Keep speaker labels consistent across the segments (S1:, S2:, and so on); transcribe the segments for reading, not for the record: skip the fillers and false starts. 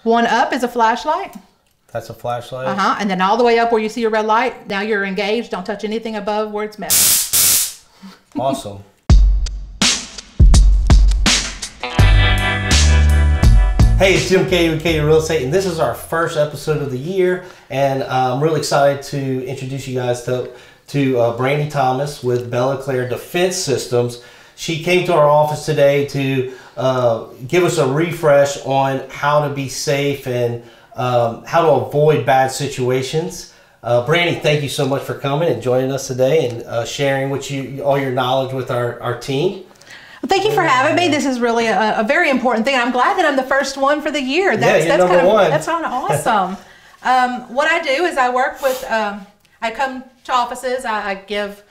S1: One up is a flashlight.
S2: That's a flashlight?
S1: Uh-huh. And then all the way up where you see your red light, now you're engaged. Don't touch anything above where it's meant.
S2: Awesome. Hey, it's Jim Katie with Katie Real Estate, and this is our first episode of the year, and I'm really excited to introduce you guys to Brandy Thomas with Belle Claire Defense Systems. She came to our office today to give us a refresh on how to be safe and how to avoid bad situations. Brandy, thank you so much for coming and joining us today and sharing all your knowledge with our team.
S1: Well, thank you for having me. This is really a very important thing. I'm glad that I'm the first one for the year. That's
S2: number one.
S1: That's kind of awesome. What I do is I work with, I come to offices, I give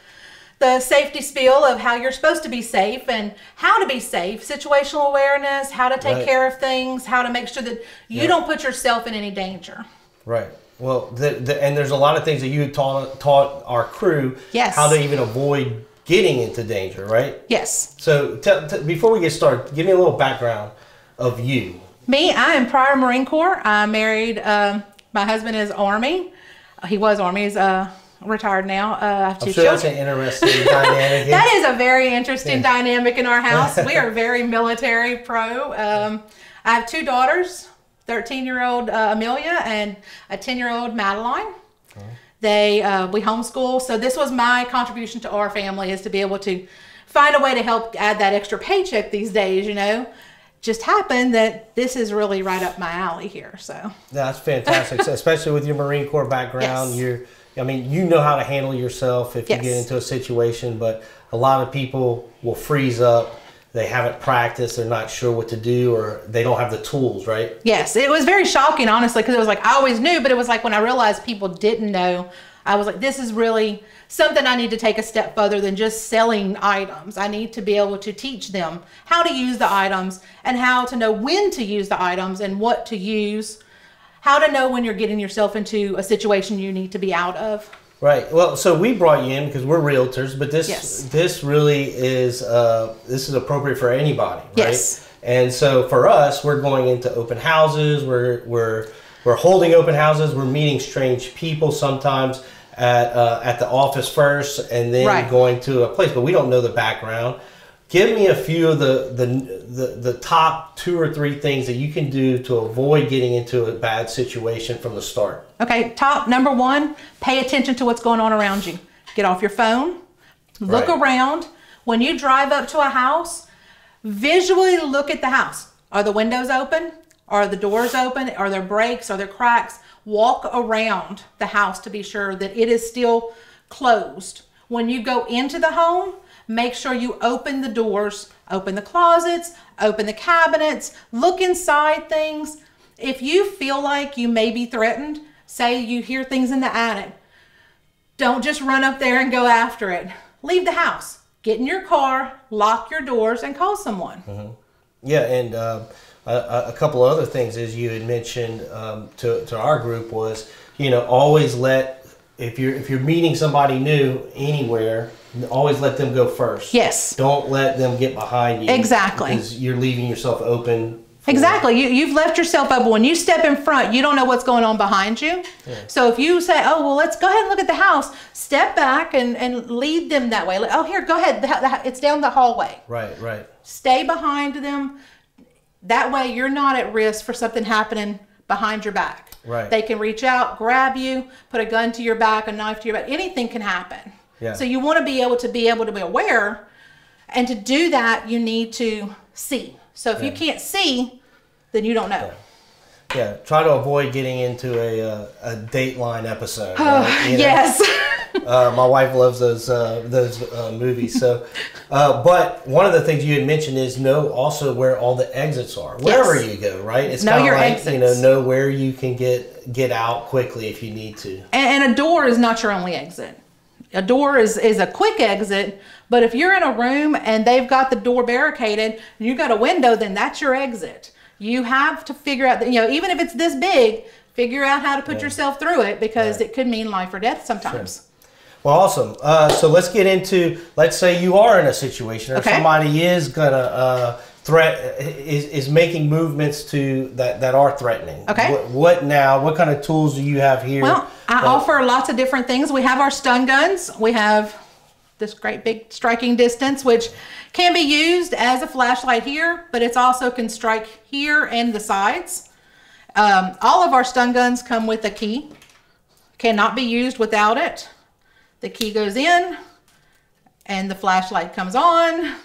S1: the safety spiel of how you're supposed to be safe and how to be safe, situational awareness, how to take care of things, how to make sure that you don't put yourself in any danger.
S2: Right. Well, and there's a lot of things that you taught our crew how to even avoid getting into danger, right?
S1: Yes.
S2: So before we get started, give me a little background of you.
S1: Me, I am prior Marine Corps. I'm married. My husband is Army. He was Army. He's retired now. I have two children.
S2: That's an interesting dynamic.
S1: That is a very interesting dynamic in our house. We are very military pro. I have two daughters, 13-year-old Amelia and a 10-year-old Madeline. We homeschool, so this was my contribution to our family, is to be able to find a way to help add that extra paycheck these days, you know. Just happened that this is really right up my alley here, so.
S2: That's fantastic, especially with your Marine Corps background.
S1: Yes.
S2: You know how to handle yourself if you get into a situation, but a lot of people will freeze up. They haven't practiced, they're not sure what to do, or they don't have the tools, right?
S1: Yes, it was very shocking, honestly, because it was like, I always knew, but it was like when I realized people didn't know, I was like, this is really something I need to take a step further than just selling items. I need to be able to teach them how to use the items and how to know when to use the items and what to use, how to know when you're getting yourself into a situation you need to be out of.
S2: Right. Well, so we brought you in because we're realtors, but this really is this is appropriate for anybody, right?
S1: Yes.
S2: And so for us, we're going into open houses. We're holding open houses. We're meeting strange people sometimes at the office first, and then going to a place, but we don't know the background. Give me a few of the top 2 or 3 things that you can do to avoid getting into a bad situation from the start.
S1: Okay, number 1, pay attention to what's going on around you. Get off your phone, look around. When you drive up to a house, visually look at the house. Are the windows open? Are the doors open? Are there breaks? Are there cracks? Walk around the house to be sure that it is still closed. When you go into the home, make sure you open the doors, open the closets, open the cabinets, look inside things. If you feel like you may be threatened, say you hear things in the attic, don't just run up there and go after it. Leave the house, get in your car, lock your doors, and call someone.
S2: Yeah, and a couple of other things, as you had mentioned to our group, was, always if you're meeting somebody new anywhere, always let them go first.
S1: Yes.
S2: Don't let them get behind you.
S1: Exactly.
S2: Because you're leaving yourself open.
S1: Exactly. You've left yourself open. When you step in front, you don't know what's going on behind you. Yeah. So if you say, oh, well, let's go ahead and look at the house, step back and lead them that way. Oh, here, go ahead. It's down the hallway.
S2: Right.
S1: Stay behind them. That way you're not at risk for something happening behind your back.
S2: Right.
S1: They can reach out, grab you, put a gun to your back, a knife to your back. Anything can happen.
S2: Yeah.
S1: So you want to be able to be aware, and to do that, you need to see. So if you can't see, then you don't know.
S2: Yeah. Try to avoid getting into a Dateline episode.
S1: Right? Yes.
S2: My wife loves those movies. So, but one of the things you had mentioned is know also where all the exits are. Wherever you go, right? It's
S1: know your exits.
S2: Know where you can get out quickly if you need to.
S1: And a door is not your only exit. A door is a quick exit, but if you're in a room and they've got the door barricaded and you've got a window, then that's your exit. You have to figure out that, even if it's this big, figure out how to put yourself through it, because it could mean life or death sometimes.
S2: Sure. Well, awesome. So let's get into, let's say you are in a situation or somebody is gonna, is making movements to that are threatening.
S1: Okay.
S2: What now? What kind of tools do you have here?
S1: Well, I offer lots of different things. We have our stun guns. We have this great big striking distance, which can be used as a flashlight here, but it's also can strike here and the sides. All of our stun guns come with a key. Cannot be used without it. The key goes in and the flashlight comes on,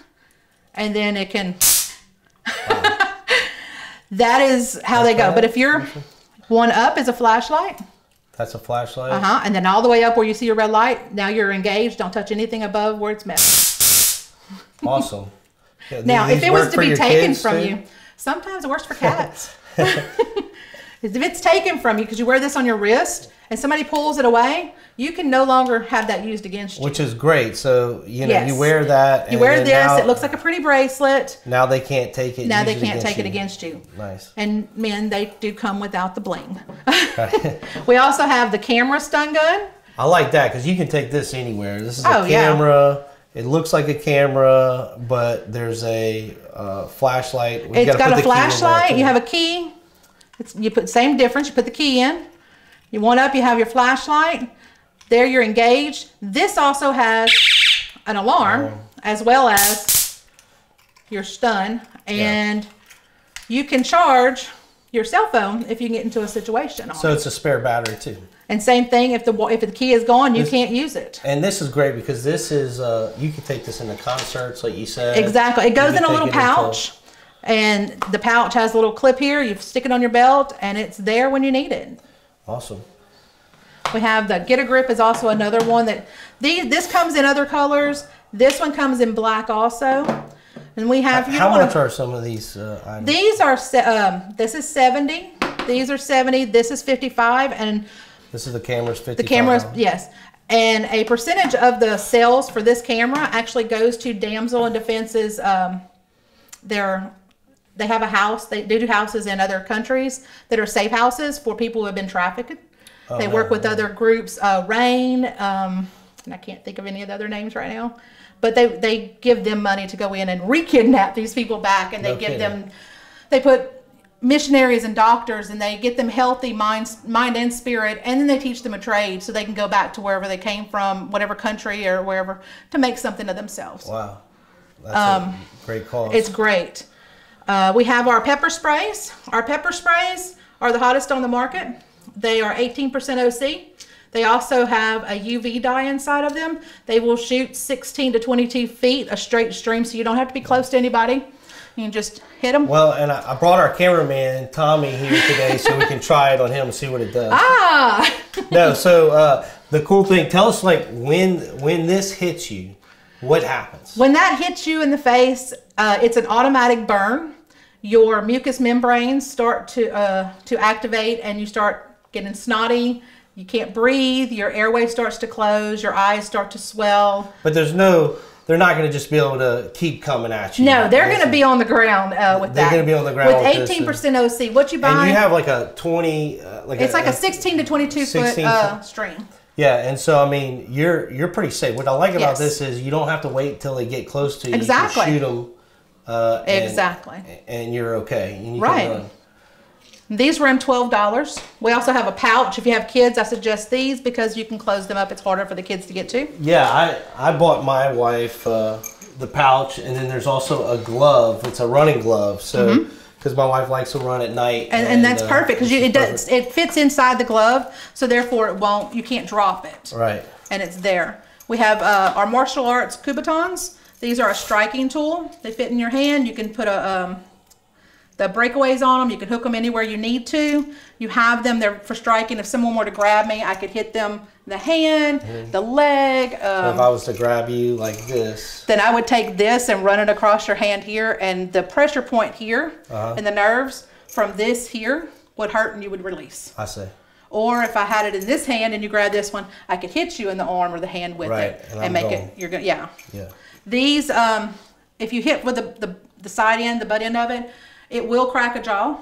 S1: and then it can, that is how they go. But if you're one up is a flashlight.
S2: That's a flashlight?
S1: And then all the way up where you see your red light, now you're engaged. Don't touch anything above where it's metal.
S2: Awesome.
S1: Yeah, now, if it was to be taken from you, sometimes it works for cats. If it's taken from you because you wear this on your wrist and somebody pulls it away, you can no longer have that used against you.
S2: Which is great. So, you know, you wear that.
S1: You wear this. Now, it looks like a pretty bracelet.
S2: Now they can't take it.
S1: Now they can't take it against you.
S2: Nice.
S1: And men, they do come without the bling. We also have the camera stun gun.
S2: I like that because you can take this anywhere. This is a camera. Yeah. It looks like a camera, but there's a flashlight.
S1: It's got a flashlight. You have a key. You put same difference. You put the key in. You want up, you have your flashlight. There you're engaged. This also has an alarm as well as your stun. And you can charge your cell phone if you get into a situation.
S2: So it's a spare battery too.
S1: And same thing, if the key is gone, you can't use it.
S2: And this is great because this is, you can take this into concerts like you said.
S1: Exactly. It goes in a little pouch. And the pouch has a little clip here. You stick it on your belt, and it's there when you need it.
S2: Awesome.
S1: We have the Get a Grip is also another one that this comes in other colors. This one comes in black also. And we have.
S2: How much are some of these items?
S1: These are this is 70. These are 70. This is 55, and
S2: this is the camera's 55.
S1: The camera's and a percentage of the sales for this camera actually goes to Damsel and Defense's. They have a house. They do houses in other countries that are safe houses for people who have been trafficked. They work with other groups, RAIN, and I can't think of any of the other names right now. But they give them money to go in and re-kidnap these people back, and they put missionaries and doctors, and they get them healthy mind and spirit, and then they teach them a trade so they can go back to wherever they came from, whatever country or wherever, to make something of themselves.
S2: Wow, that's a great cause.
S1: It's great. We have our pepper sprays. Our pepper sprays are the hottest on the market. They are 18% OC. They also have a UV dye inside of them. They will shoot 16 to 22 feet a straight stream, so you don't have to be close to anybody. You can just hit them.
S2: Well, and I brought our cameraman, Tommy, here today so we can try it on him and see what it does. No, so the cool thing, tell us like when this hits you, what happens?
S1: When that hits you in the face, it's an automatic burn. Your mucous membranes start to activate, and you start getting snotty. You can't breathe. Your airway starts to close. Your eyes start to swell.
S2: But they're not going to just be able to keep coming at you.
S1: No, they're going to be on the ground with that.
S2: They're going to be on the ground
S1: with 18% OC. What you buy?
S2: And you have like a 20,
S1: it's like a 16 to 22 foot stream.
S2: Yeah, and so I mean, you're pretty safe. What I like about this is you don't have to wait till they get close to you.
S1: Exactly.
S2: You can shoot them. And you're okay. And you can run.
S1: These run $12. We also have a pouch. If you have kids, I suggest these because you can close them up. It's harder for the kids to get to.
S2: Yeah, I bought my wife the pouch, and then there's also a glove. It's a running glove. So because my wife likes to run at night.
S1: And that's perfect because it fits inside the glove, so therefore you can't drop it.
S2: Right.
S1: And it's there. We have our martial arts Kubotans. These are a striking tool. They fit in your hand. You can put the breakaways on them. You can hook them anywhere you need to. You have them there for striking. If someone were to grab me, I could hit them in the hand, the leg.
S2: So if I was to grab you like this,
S1: then I would take this and run it across your hand here, and the pressure point here and the nerves from this here would hurt, and you would release.
S2: I see.
S1: Or if I had it in this hand and you grab this one, I could hit you in the arm or the hand with it and make it. You're gonna yeah. These if you hit with the side end, the butt end of it, it will crack a jaw.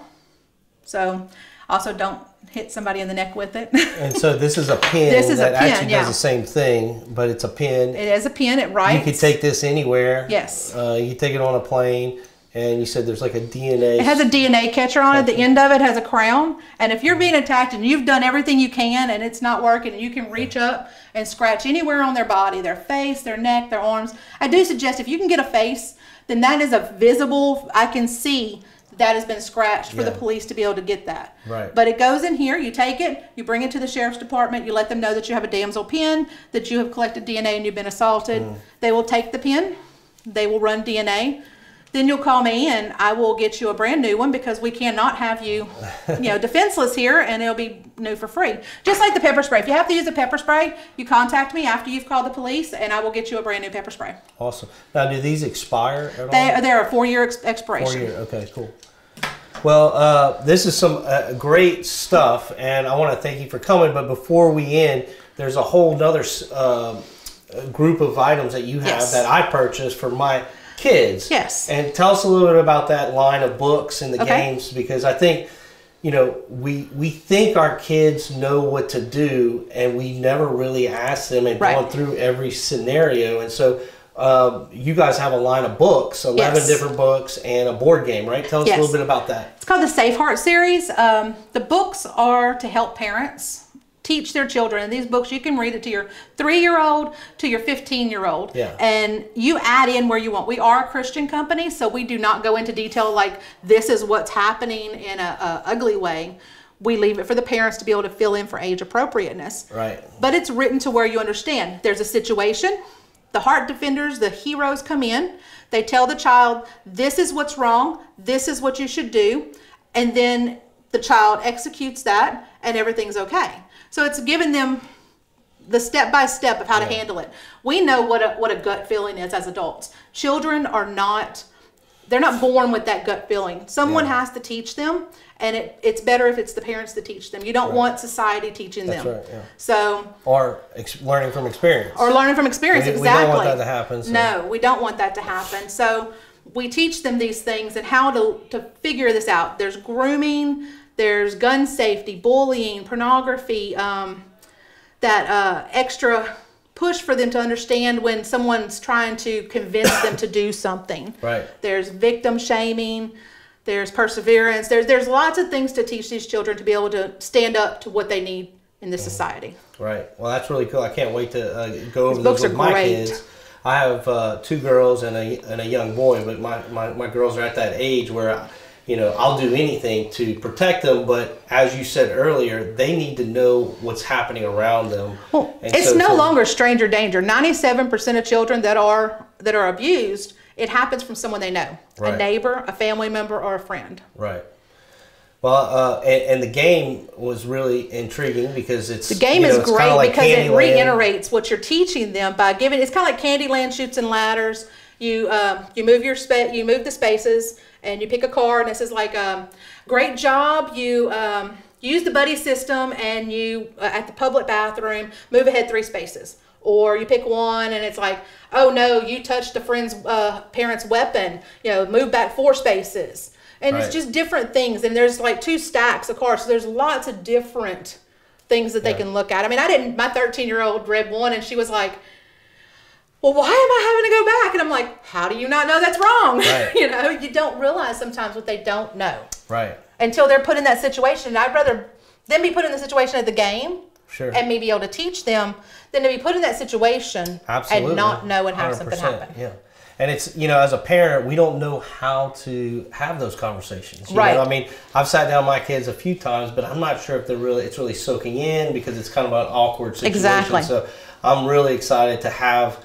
S1: So also don't hit somebody in the neck with it. And
S2: so this is a pin.
S1: This is
S2: that
S1: a pin,
S2: actually does the same thing, but it's a pin.
S1: It is a pin. It writes.
S2: You could take this anywhere.
S1: Yes.
S2: You take it on a plane, and you said there's like a DNA.
S1: It has a DNA catcher on it. The end of it has a crown. And if you're being attacked and you've done everything you can and it's not working, and you can reach up and scratch anywhere on their body, their face, their neck, their arms. I do suggest if you can get a face, then that is a visible, I can see that has been scratched for the police to be able to get that.
S2: Right.
S1: But it goes in here, you take it, you bring it to the sheriff's department, you let them know that you have a damsel pin, that you have collected DNA and you've been assaulted. They will take the pin, they will run DNA. Then you'll call me and I will get you a brand new one, because we cannot have you, defenseless here, and it'll be new for free. Just like the pepper spray. If you have to use a pepper spray, you contact me after you've called the police and I will get you a brand new pepper spray.
S2: Awesome. Now, do these expire at all?
S1: They're a 4-year expiration.
S2: 4 year. Okay, cool. Well, this is some great stuff, and I want to thank you for coming. But before we end, there's a whole nother group of items that you have that I purchased for my kids.
S1: Yes.
S2: And tell us a little bit about that line of books and the games, because I think, we think our kids know what to do, and we never really ask them and gone through every scenario. And so you guys have a line of books, 11 different books, and a board game, right? Tell us a little bit about that.
S1: It's called the Safe Heart series. The books are to help parents teach their children. And these books, you can read it to your 3-year-old to your 15-year-old.
S2: Yeah.
S1: And you add in where you want. We are a Christian company, so we do not go into detail like this is what's happening in a ugly way. We leave it for the parents to be able to fill in for age appropriateness.
S2: Right.
S1: But it's written to where you understand. There's a situation. The heart defenders, the heroes come in. They tell the child, this is what's wrong. This is what you should do. And then the child executes that and everything's okay. So it's giving them the step-by-step of how to handle it. We know what a gut feeling is as adults. Children are not, they're not born with that gut feeling. Someone has to teach them, and it's better if it's the parents that teach them. You don't want society teaching them.
S2: That's right, yeah.
S1: So,
S2: or learning from experience.
S1: Or learning from experience, exactly.
S2: We don't want that to happen. So.
S1: No, we don't want that to happen. So we teach them these things and how to figure this out. There's grooming, there's gun safety, bullying, pornography, that extra push for them to understand when someone's trying to convince them to do something.
S2: Right.
S1: There's victim shaming, there's perseverance, there's lots of things to teach these children to be able to stand up to what they need in this society.
S2: Right. Well, that's really cool. I can't wait to go over
S1: those
S2: those with my kids. I have 2 girls and a young boy, but my girls are at that age where I'll do anything to protect them, but as you said earlier, they need to know what's happening around them.
S1: Well, it's no longer stranger danger. 97% of children that are abused, it happens from someone they know, a neighbor, a family member, or a friend.
S2: Right. Well, and the game was really intriguing because
S1: the game is great like because it reiterates what you're teaching them by giving. It's kind of like Candyland Chutes and Ladders. You move the spaces. And you pick a card, and it says like, great job, you use the buddy system, and you, at the public bathroom, move ahead 3 spaces. Or you pick one, and it's like, oh no, you touched a friend's parent's weapon, move back 4 spaces. And it's just different things, and there's like 2 stacks of cards, so there's lots of different things that they can look at. I mean, my 13-year-old read one, and she was like, well, why am I having to go back? And I'm like, how do you not know that's wrong?
S2: Right.
S1: You don't realize sometimes what they don't know.
S2: Right.
S1: Until they're put in that situation. And I'd rather them be put in the situation of the game and me be able to teach them than to be put in that situation and not know and have something happen.
S2: Yeah. And it's, as a parent, we don't know how to have those conversations. You know? I mean, I've sat down with my kids a few times, but I'm not sure if it's really soaking in because it's kind of an awkward situation.
S1: Exactly.
S2: So I'm really excited to have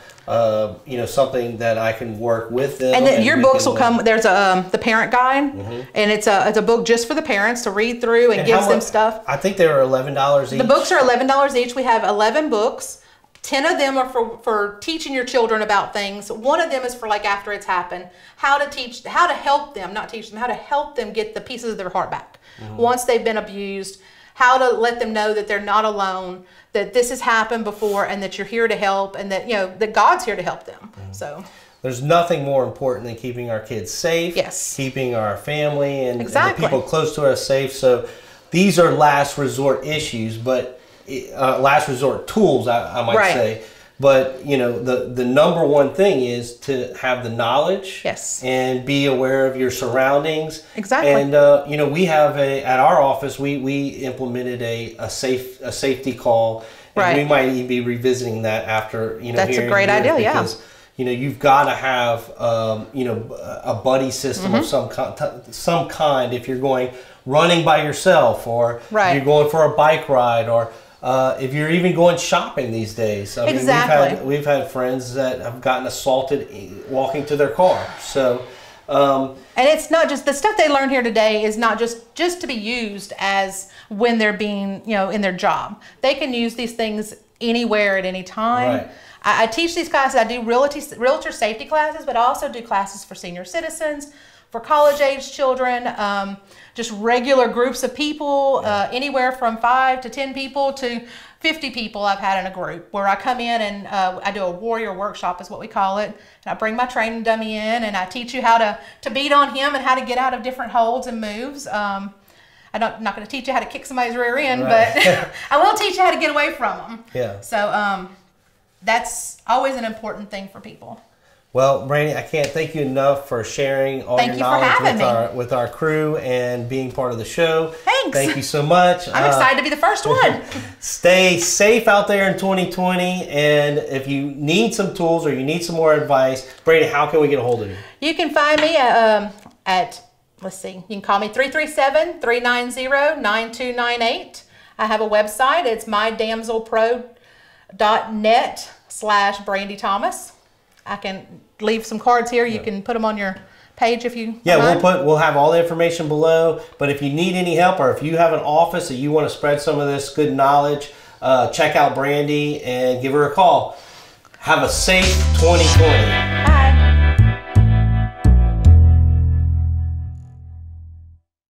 S2: something that I can work with them.
S1: And then your books will come. There's the parent guide, and it's a book just for the parents to read through and gives them stuff.
S2: I think they were $11 each.
S1: The books are $11 each. We have 11 books. 10 of them are for teaching your children about things. One of them is for like after it's happened, how to help them, not teach them, how to help them get the pieces of their heart back once they've been abused. How to let them know that they're not alone, that this has happened before, and that you're here to help, and that that God's here to help them. So
S2: there's nothing more important than keeping our kids safe, keeping our family and the people close to us safe. So these are last resort issues, but last resort tools, I might say. But you know, the number one thing is to have the knowledge,
S1: Yes.
S2: and be aware of your surroundings.
S1: Exactly.
S2: And you know, we have at our office we implemented a safety call, and
S1: Right.
S2: we might even be revisiting that after, you know.
S1: That's a
S2: here in
S1: great
S2: years,
S1: idea, yeah.
S2: because, you know, you've got to have you know, a buddy system of some kind if you're going running by yourself, or
S1: Right.
S2: if you're going for a bike ride, or if you're even going shopping these days. I mean,
S1: Exactly.
S2: we've had friends that have gotten assaulted walking to their car. So,
S1: And it's not just the stuff they learned here today is not just to be used as when they're being, you know, in their job. They can use these things anywhere at any time.
S2: Right.
S1: I teach these classes. I do realtor safety classes, but I also do classes for senior citizens, for college-age children, just regular groups of people, anywhere from 5 to 10 people to 50 people I've had in a group, where I come in and I do a warrior workshop is what we call it. And I bring my training dummy in and I teach you how to beat on him and how to get out of different holds and moves. I'm not going to teach you how to kick somebody's rear end,
S2: Right.
S1: but I will teach you how to get away from them.
S2: Yeah.
S1: So that's always an important thing for people.
S2: Well, Brandy, I can't thank you enough for sharing all
S1: Thank
S2: your
S1: you for
S2: knowledge
S1: having me.
S2: with our crew and being part of the show.
S1: Thanks.
S2: Thank you so much.
S1: I'm excited to be the first one.
S2: Stay safe out there in 2020, and if you need some tools or you need some more advice, Brandy, how can we get a hold of you?
S1: You can find me at, let's see, you can call me 337-390-9298. I have a website. It's mydamselpro.net/Brandy Thomas. I can leave some cards here. You can put them on your page if you
S2: Yeah,
S1: mind.
S2: we'll have all the information below. But if you need any help, or if you have an office that you want to spread some of this good knowledge, check out Brandy and give her a call. Have a safe 2020.
S1: Bye.